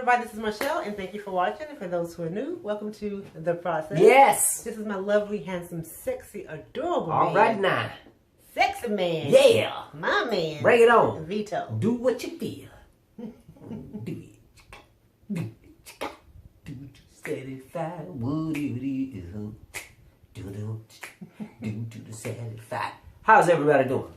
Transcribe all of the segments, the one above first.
everybody, this is Michelle, and thank you for watching. And for those who are new, welcome to The Process. Yes. This is my lovely, handsome, sexy, adorable All man. right now. Sexy man. Yeah. My man. Bring it on. Vito. Do what you feel. Do it. Do it. Do it. Satisfy what it is. Do the satisfy. How's everybody doing?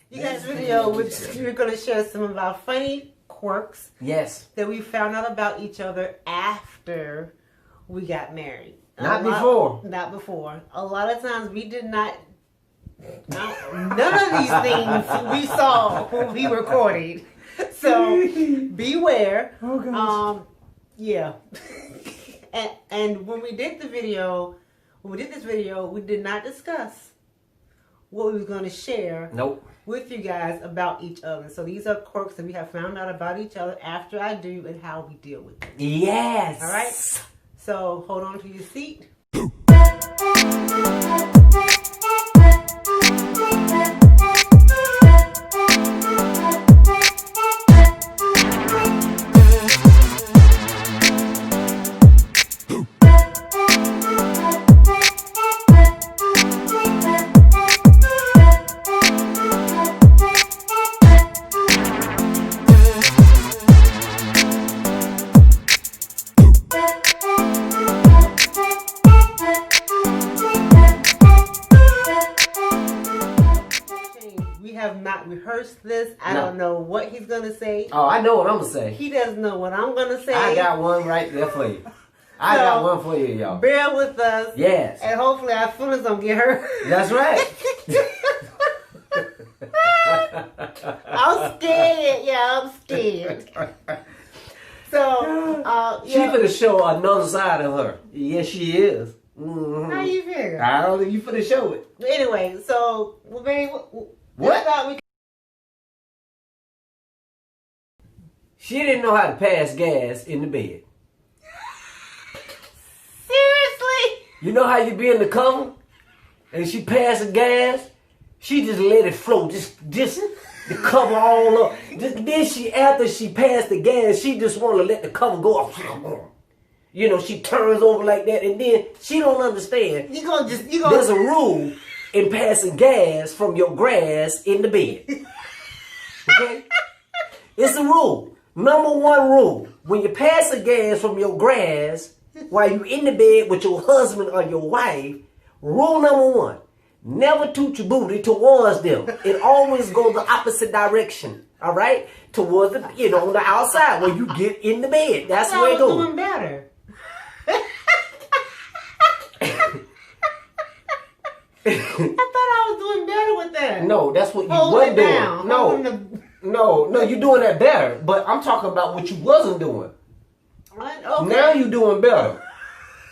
You guys video, we're going to share some of our funny quirks. Yes. That we found out about each other after we got married. Not before. Not before. A lot of times we did not. None of these things we saw when we recorded. So beware. Oh gosh. Yeah. and when we did this video, we did not discuss what we were going to share. Nope. With you guys about each other. So these are quirks that we have found out about each other after I do and how we deal with them. Yes. All right. So hold on to your seat. Have not rehearsed this. I don't know what he's gonna say. Oh, I know what I'm gonna say. He doesn't know what I'm gonna say. I got one right there for you. I got one for you, y'all. Bear with us. Yes. And hopefully our feelings don't get hurt. That's right. I'm scared. Yeah, I'm scared. So, she finna show another side of her. Yes, she is. Mm-hmm. How you figure? I don't think you finna show it. Anyway, so, well, baby, what? She didn't know how to pass gas in the bed. Seriously? You know how you be in the cover and she passing gas? She just let it flow, just the cover all up. Then after she passed the gas, she just want to let the cover go off. You know, she turns over like that, and then she don't understand. There's a rule in passing gas from your grass in the bed. Okay? It's a rule. Number one rule. When you pass the gas from your grass while you're in the bed with your husband or your wife, rule number one. Never toot your booty towards them. It always goes the opposite direction. All right? Towards the, on the outside where you get in the bed. That's where it goes. I was doing better. I thought I was doing better with that. No, that's what you wasn't doing. Down. No, you're doing that better. But I'm talking about what you wasn't doing. Okay. Now you're doing better.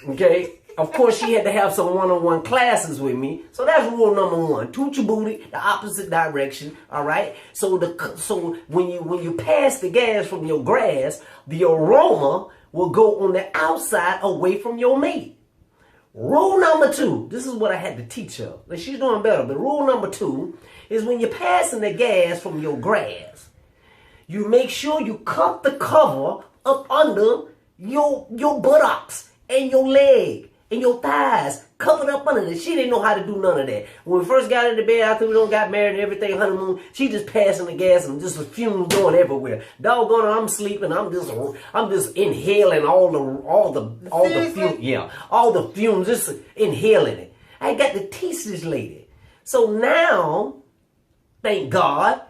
Okay? Of course, she had to have some one-on-one classes with me. So that's rule number one. Toot your booty the opposite direction. All right? So when you pass the gas from your grass, the aroma will go on the outside away from your mate. Rule number two, this is what I had to teach her. Like, she's doing better, but rule number two is when you're passing the gas from your grass, you make sure you cut the cover up under your buttocks and your leg and your thighs. Covered up under it. She didn't know how to do none of that. When we first got into bed after we got married and everything, honeymoon, she just passing the gas and just the fumes going everywhere. Doggone it, I'm sleeping. I'm just inhaling all the fumes. Yeah, all the fumes, just inhaling it. I got to teach this lady. So now, thank God,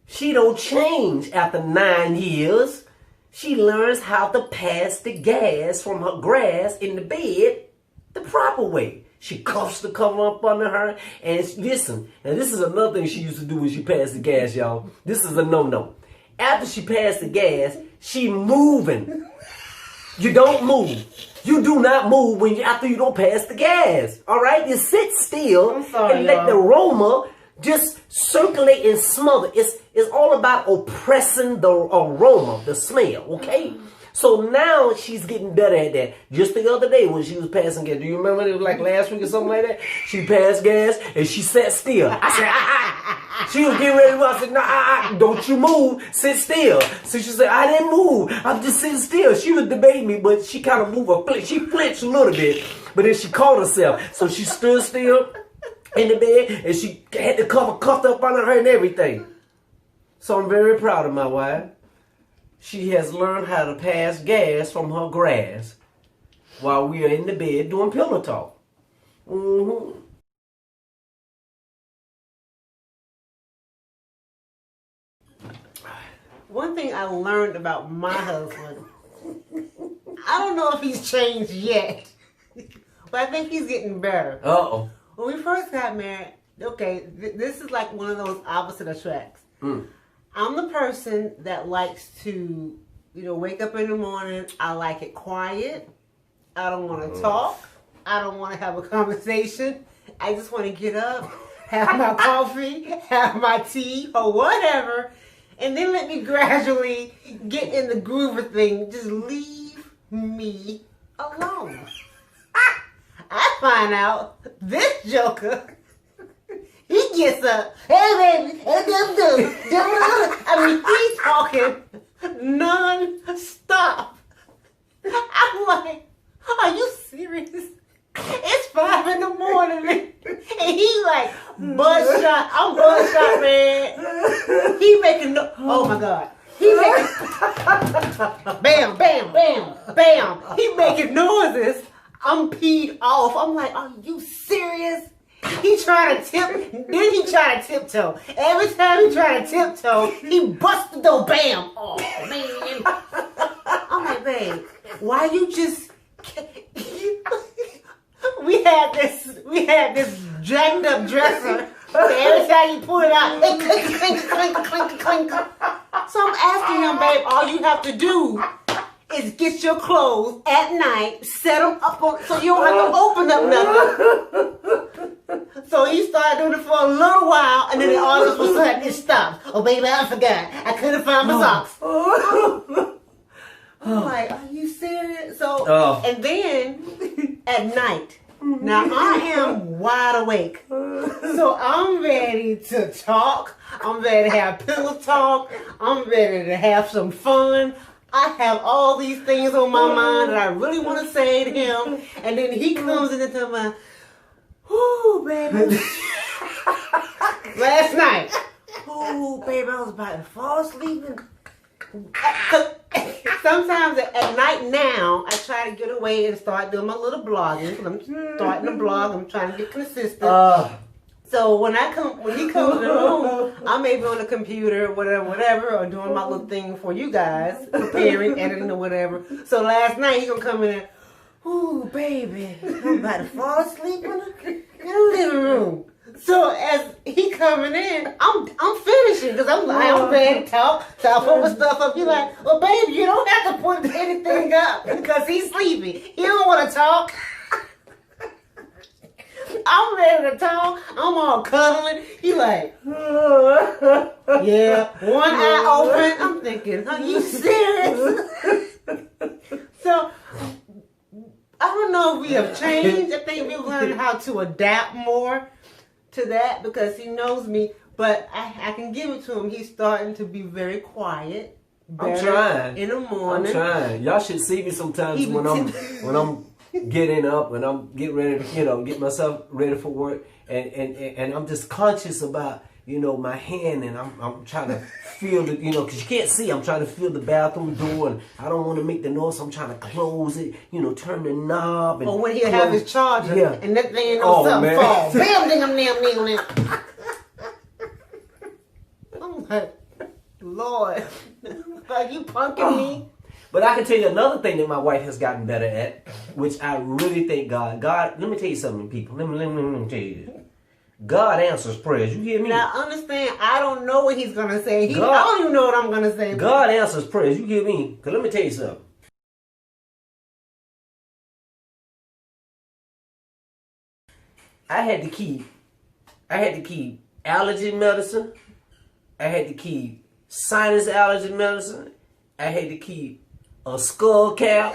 she don't change after 9 years. She learns how to pass the gas from her grass in the bed the proper way. She cuffs the cover up under her. And listen, and this is another thing she used to do when she passed the gas, y'all. This is a no-no. After she passed the gas, she moving. You don't move. You do not move after you don't pass the gas. All right? You sit still and let the aroma just circulate and smother. It's all about oppressing the aroma, the smell, okay? So now she's getting better at that. Just the other day when she was passing gas, do you remember it was like last week or something like that? She passed gas and she sat still. I said, She was getting ready to move. I said, no, don't you move. Sit still. So she said, I didn't move. I'm just sitting still. She was debating me, but she kind of moved her. She flinched a little bit, but then she caught herself. So she stood still in the bed and she had the cover cuffed up under her and everything. So I'm very proud of my wife. She has learned how to pass gas from her grass while we are in the bed doing pillow talk. Mm-hmm. One thing I learned about my husband, I don't know if he's changed yet, but I think he's getting better. Uh-oh. When we first got married, okay, this is like one of those opposite attracts. I'm the person that likes to, wake up in the morning. I like it quiet. I don't want to talk. I don't want to have a conversation. I just want to get up, have my coffee, have my tea, or whatever, and then let me gradually get in the groove of things. Just leave me alone. I find out this joker, he gets up. Hey, baby. I mean, he's talking non-stop. I'm like, are you serious? It's 5 in the morning. And he like, buzzshot. I'm buzzshot, man. He making oh my God. He making, bam, bam, bam, bam. He making noises. I'm peed off. I'm like, are you serious? He trying to then he trying to tiptoe. Every time he trying to tiptoe, he busts the door, bam. Oh, man. I'm like, babe, why you just, we had this jacked up dresser. Every time you pull it out, it clink, clink, clink, clink, clink. So I'm asking him, babe, all you have to do is get your clothes at night, set them up so you don't have to open up nothing. So he started doing it for a little while, and then all of a sudden it stopped. Oh, baby, I forgot. I couldn't find my socks. I'm like, are you serious? So, and then at night, now I am wide awake. So I'm ready to talk. I'm ready to have pillow talk. I'm ready to have some fun. I have all these things on my mind that I really want to say to him. And then he comes in and tells me, ooh, baby. Last night, ooh, baby, I was about to fall asleep. Sometimes at night now, I try to get away and start doing my little blogging. I'm starting to blog. I'm trying to get consistent. So when he comes in the room, I may be on the computer, whatever, or doing my little thing for you guys, preparing, editing, or whatever. So last night he gonna come in and, ooh, baby, I'm about to fall asleep in the living room. So as he coming in, I'm finishing because I'm ready to talk. So I put my stuff up. He's like, well, baby, you don't have to put anything up because he's sleepy. He don't want to talk. I'm ready to talk. I'm all cuddling. He like, yeah, one eye open. I'm thinking, are you serious? So I don't know if we have changed. I think we've learned how to adapt more to that because he knows me. But I can give it to him. He's starting to be very quiet. I'm trying. In the morning. I'm trying. Y'all should see me sometimes when I'm getting up and I'm getting ready to, get myself ready for work, and I'm just conscious about, my hand, and I'm trying to feel the, because you can't see. I'm trying to feel the bathroom door, and I don't want to make the noise, so I'm trying to close it, turn the knob. And, or when he'll have his charger, and that thing on something fall. Bam, ding, ding, ding. I'm like, Lord, are you punking me? But I can tell you another thing that my wife has gotten better at, which I really thank God. God, let me tell you something, people. Let me tell you this. God answers prayers. You hear me? Now, understand, I don't know what he's going to say. I don't even know what I'm going to say. God answers prayers. You hear me? Because let me tell you something. I had to keep allergy medicine. I had to keep sinus allergy medicine. I had to keep a skull cap.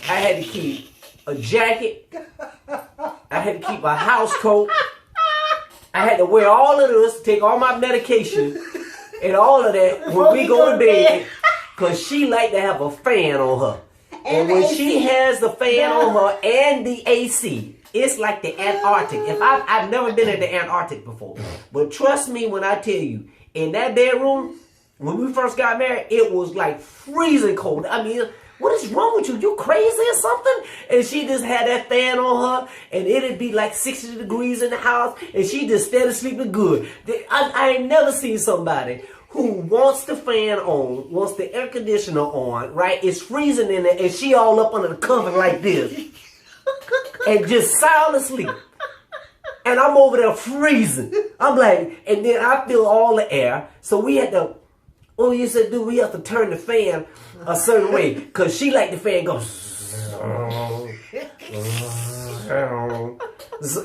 I had to keep a jacket. I had to keep a house coat. I had to wear all of this, take all my medication and all of that when we go to bed. Because she liked to have a fan on her. And when she has the fan on her and the AC, it's like the Antarctic. I've never been in the Antarctic before. But trust me when I tell you, in that bedroom, when we first got married, it was like freezing cold. I mean, what is wrong with you? You crazy or something? And she just had that fan on her, and it'd be like 60 degrees in the house, and she just started sleeping good. I ain't never seen somebody who wants the fan on, wants the air conditioner on, right? It's freezing in there, and she all up under the cover like this, and just sound asleep. And I'm over there freezing. I'm like, and then I feel all the air, so we had to. Oh, you said, dude, we have to turn the fan a certain way. Because she like the fan goes.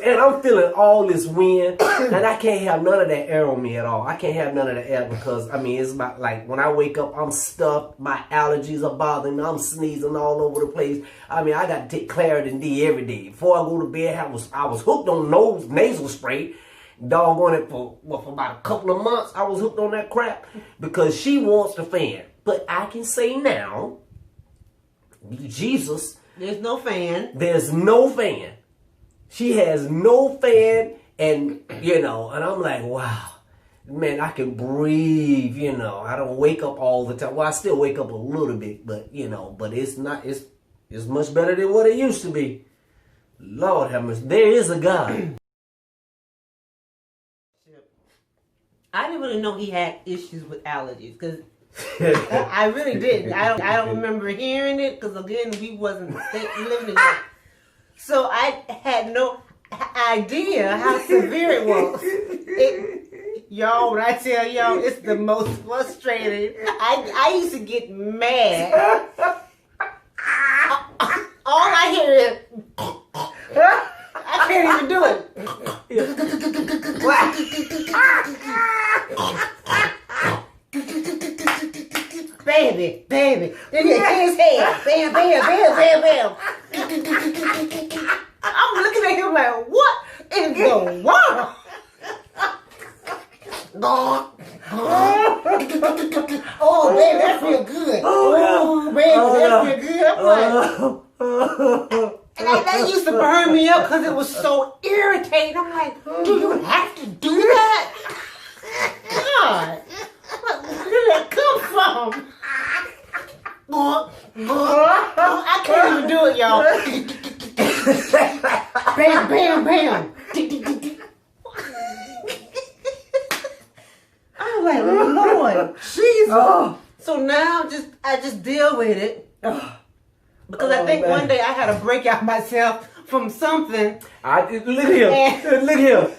And I'm feeling all this wind. And I can't have none of that air on me at all. I can't have none of the air because, I mean, it's about like when I wake up, I'm stuffed. My allergies are bothering me. I'm sneezing all over the place. I mean, I got to take Claritin D every day. Before I go to bed, I was hooked on nasal spray. Doggone it for about a couple of months. I was hooked on that crap because she wants the fan. But I can say now, Jesus, there's no fan. There's no fan. She has no fan, and and I'm like, wow, man, I can breathe. I don't wake up all the time. Well, I still wake up a little bit, but but it's not. It's much better than what it used to be. Lord have mercy. There is a God. I didn't really know he had issues with allergies because I really didn't. I don't remember hearing it because again we wasn't living together, so I had no idea how severe it was. Y'all, when I tell y'all, it's the most frustrating. I used to get mad. All I hear is. I can't even do it. Baby. Then his head. Bam, bam, bam, bam, bam. I'm looking at him like, what in the world? Oh, baby, that feel good. Oh, baby, that feel good. I'm like, and that used to burn me up because it was so irritating. I'm like, do you have to do that? God, where did that come from? I can't even do it, y'all. Bam, bam, bam. I'm like, Lord, Jesus. So now I just deal with it. Because I think one day I had to break out myself from something. Look here.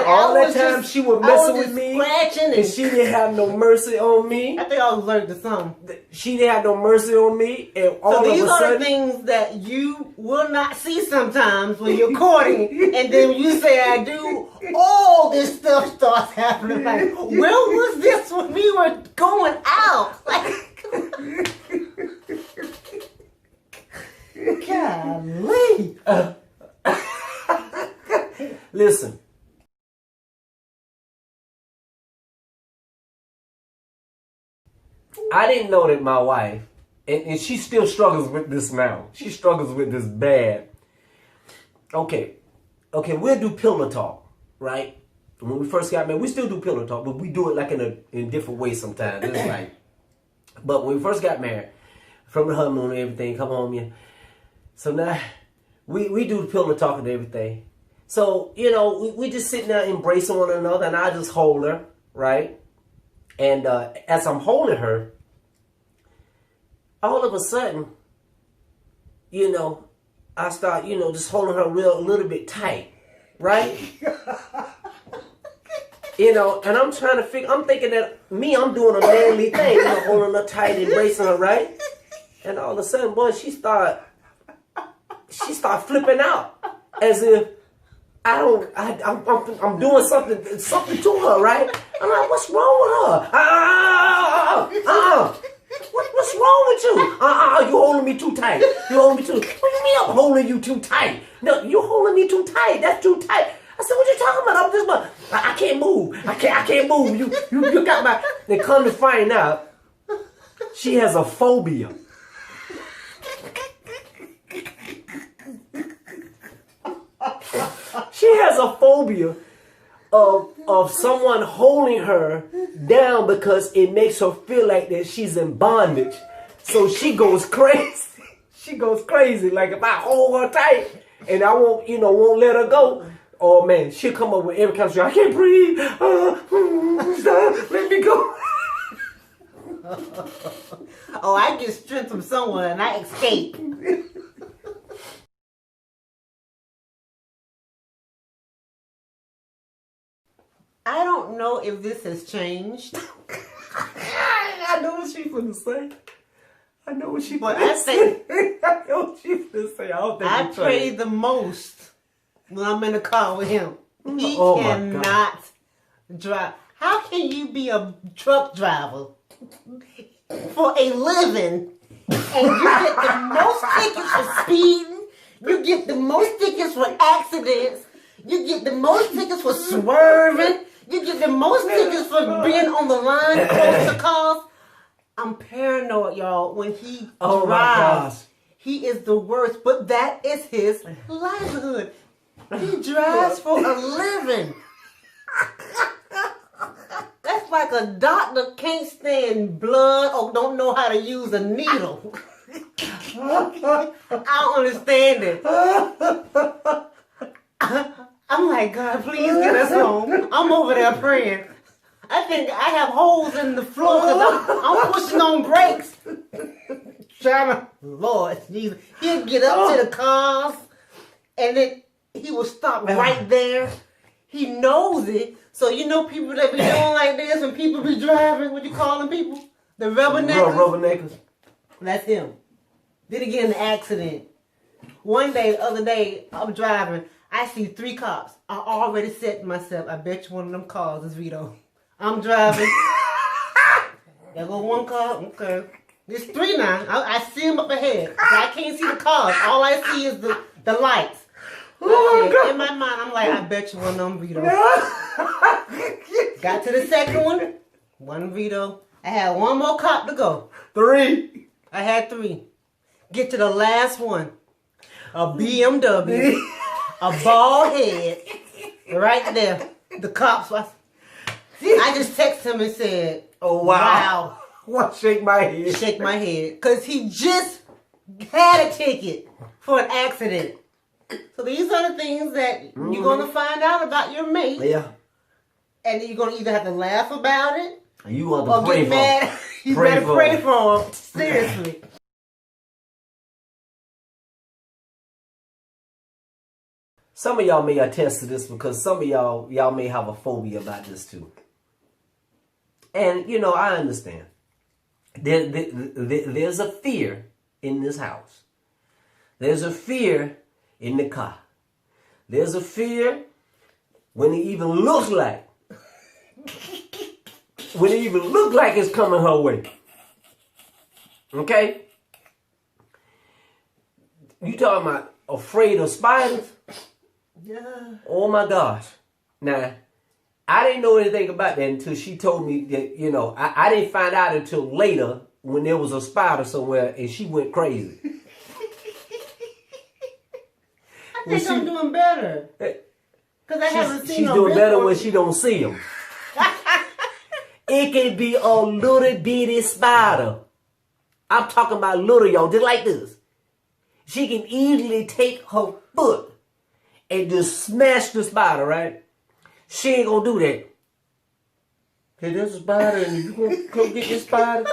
All that time she was messing with me. And she didn't have no mercy on me. I think I was allergic to something. She didn't have no mercy on me. And all of a sudden. So these are the things that you will not see sometimes when you're courting. And then you say, I do. All this stuff starts happening. Like, where was this when we were going out? Like, golly. Listen. I didn't know that my wife, and she still struggles with this now. She struggles with this bad. Okay, we'll do pillow talk, right? When we first got married, we still do pillow talk, but we do it like in different ways sometimes. It's like, but when we first got married, from the honeymoon and everything, come home, yeah. So now, we do the pillow talk and everything. So, we just sitting there embracing one another, and I just hold her, right? And as I'm holding her, all of a sudden, I start, just holding her a little bit tight, right? And I'm trying to I'm thinking that I'm doing a manly thing, holding her tight, embracing her, right? And all of a sudden, boy, she start flipping out as if I'm doing something to her, right? I'm like, what's wrong with her? What's What's wrong with you? You holding me too tight. You holding me too. What do you mean I'm holding you too tight? No, you holding me too tight. That's too tight. I said, what you talking about? I'm just, I can't move. I can't move. You got my. They come to find out, she has a phobia. She has a phobia of someone holding her down because it makes her feel like that she's in bondage. So she goes crazy. She goes crazy. Like if I hold her tight and I won't let her go. Oh man, she'll come up with every kind of story. I can't breathe. Let me go. Oh, I get strength from someone and I escape. I don't know if this has changed. I know what she's gonna say. I know what she's But gonna I say. think I know what she's gonna say. I don't think I it's pray changed. the most when I'm in the car with him. He Oh my cannot drive. How can you be a truck driver for a living and you get the most tickets for speeding? You get the most tickets for accidents. You get the most tickets for swerving. You get the most tickets for being on the line close to cars. I'm paranoid, y'all. When he Oh my drives, gosh. he is the worst. But that is his livelihood. He drives for a living. That's like a doctor can't stand blood or don't know how to use a needle. I don't understand it. I'm like, God, please get us home. I'm over there praying. I think I have holes in the floor because I'm pushing on brakes. Trying to, Lord Jesus. He'll get up to the cars and then he will stop right there. He knows it. So you know people that be doing like this when people be driving, what you calling people? The rubberneckers? Rubberneckers. That's him. Then he get in an accident. One day, the other day, I'm driving. I see 3 cops. I already said to myself, I bet you one of them cars is Vito. I'm driving. There go one car. Okay. There's 3 now. I see them up ahead. So I can't see the cars. All I see is the lights. In my mind, I'm like, I bet you one of them Vito. Got to the second one Vito. I had one more cop to go. 3. I had 3. Get to the last one. A BMW. A bald head. Right there. The cops. I just texted him and said, Oh, wow. What? Shake my head. Shake my head. Because he just had a ticket for an accident. So these are the things that you're going to find out about your mate. Yeah. And you're going to either have to laugh about it You want to or pray get mad. You better pray for him. Seriously. Some of y'all may attest to this because some of y'all may have a phobia about this too. And, I understand. There's a fear in this house. There's a fear in the car. There's a fear when it even looks like it's coming her way. Okay? You talking about afraid of spiders? Yeah. Oh my gosh. Now, I didn't know anything about that until she told me that, I didn't find out until later when there was a spider somewhere and she went crazy. I think I'm doing better. Because I haven't seen She's no doing big better one. when she don't see them. It can be a little bitty spider. I'm talking about little, y'all, just like this. She can easily take her foot and just smash the spider, right? She ain't gonna do that. Hey, there's a spider and you gonna come get this spider?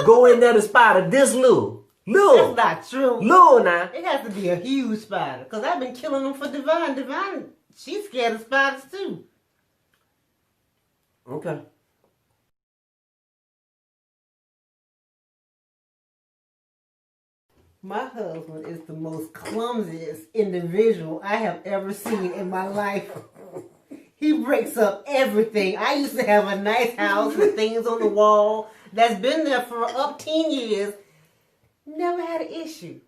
Go in there, the spider, this little. That's not true. Little now. It has to be a huge spider. Because I've been killing them for Divine. Divine, she's scared of spiders too. Okay. My husband is the most clumsiest individual I have ever seen in my life. He breaks up everything. I used to have a nice house with things on the wall that's been there for up 10 years. never had an issue.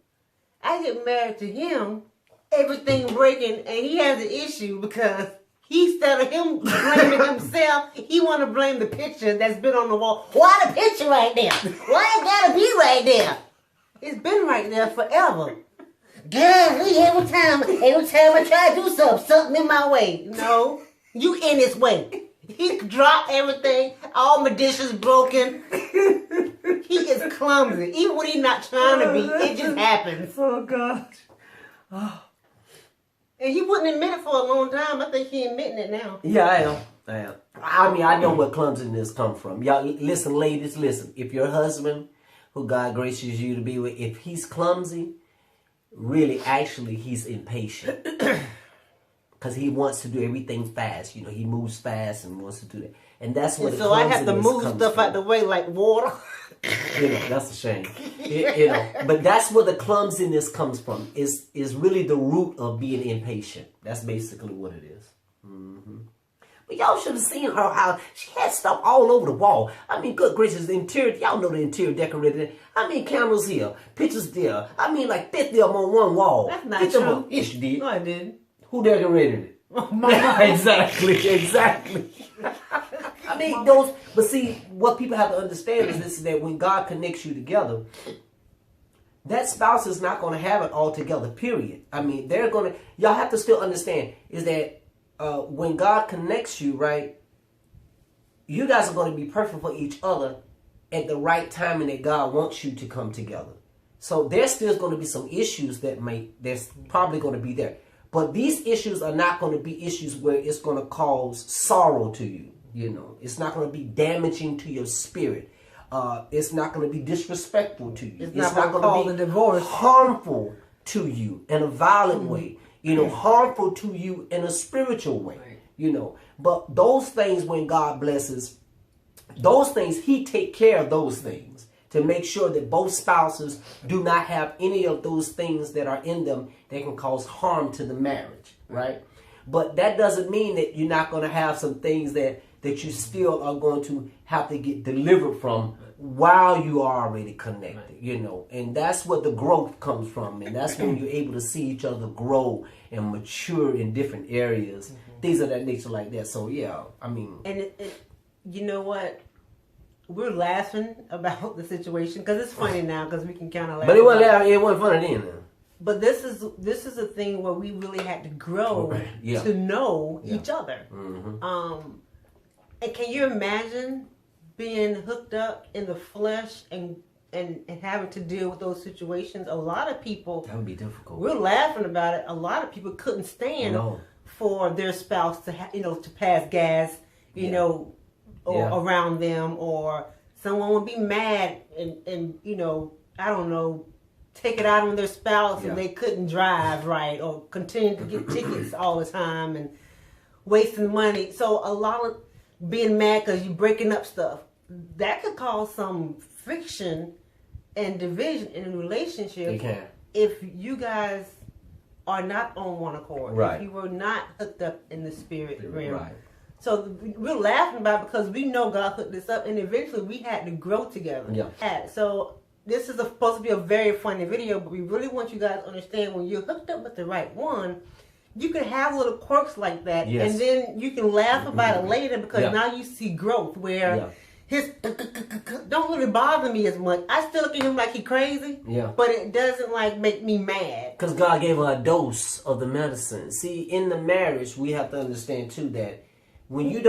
I get married to him, everything breaking, and he has an issue because instead of him blaming himself, he want to blame the picture that's been on the wall. Why the picture right there? Why it gotta be right there? It's been right there forever. Golly, every time I try to do something in my way. No, you in his way. He dropped everything, all my dishes broken. He is clumsy. Even when he's not trying to be, it just happens. Oh, God. Oh. And he wouldn't admit it for a long time. I think he admitting it now. Yeah, I am. I mean, I know where clumsiness come from. Y'all, listen, ladies, listen. If your husband, who God graces you to be with, if he's clumsy, really, actually, he's impatient. Because he wants to do everything fast. You know, he moves fast and wants to do that. And that's what. So I have to move stuff out the way like water. You know, that's a shame. You know, but that's where the clumsiness comes from. Is really the root of being impatient. That's basically what it is. But y'all should have seen her, how she had stuff all over the wall. I mean, good gracious, the interior, y'all know the interior decorated. I mean, candles here, pictures there. I mean, like 50 of them on one wall. That's not true. Yes, you did. No, I didn't. Who decorated it? Exactly. I mean, but see, what people have to understand is this, that when God connects you together, that spouse is not going to have it all together, period. I mean, y'all have to still understand is that when God connects you, right, you guys are going to be perfect for each other at the right time and that God wants you to come together. So there's still going to be some issues there's probably going to be there. But these issues are not going to be issues where it's going to cause sorrow to you. You know, it's not going to be damaging to your spirit. It's not going to be disrespectful to you. It's not going to be divorce. Harmful to you in a violent way. You know, harmful to you in a spiritual way. Right. You know, but those things, when God blesses, those things, He take care of those things to make sure that both spouses do not have any of those things that are in them that can cause harm to the marriage, right? But that doesn't mean that you're not going to have some things that you still are going to have to get delivered from while you are already connected, you know. And that's what the growth comes from. And that's when you're able to see each other grow and mature in different areas, things of that nature like that. So, yeah, I mean. And you know what? We're laughing about the situation because it's funny now because we can kind of laugh. But it wasn't funny then. But this is a thing where we really had to grow to know each other. And can you imagine being hooked up in the flesh and having to deal with those situations? A lot of people, that would be difficult. We're laughing about it. A lot of people couldn't stand for their spouse to to pass gas, around them, or someone would be mad and I don't know, take it out on their spouse and they couldn't drive right, or continue to get tickets all the time and wasting money. So a lot of being mad because you're breaking up stuff, that could cause some friction and division in a relationship. It can. If you guys are not on one accord, if you were not hooked up in the spirit realm. Right. So we're laughing about it because we know God hooked this up, and eventually we had to grow together. Yeah. So this is supposed to be a very funny video, but we really want you guys to understand when you're hooked up with the right one, you can have little quirks like that, and then you can laugh about it later because now you see growth where his don't really bother me as much. I still look at him like he crazy, but it doesn't like make me mad. Because God gave her a dose of the medicine. See, in the marriage, we have to understand too that when you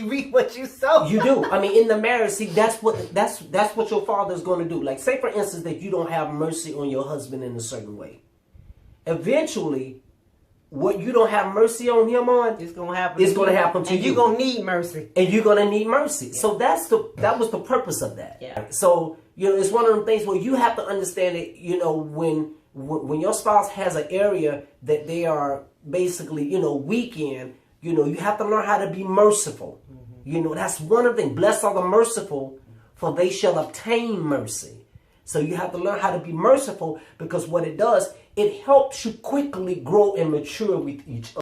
reap what you sow. You do. I mean, in the marriage, see, that's what your father is going to do. Like, say for instance that you don't have mercy on your husband in a certain way. Eventually, what you don't have mercy on him on, it's going to happen. It's going to happen to you. And you're going to need mercy. And you're going to need mercy. Yeah. So that was the purpose of that. Yeah. So, it's one of the things where you have to understand that, when your spouse has an area that they are basically, weak in, you have to learn how to be merciful. That's one of the things. Blessed are the merciful, for they shall obtain mercy. So you have to learn how to be merciful, because what it does, it helps you quickly grow and mature with each other.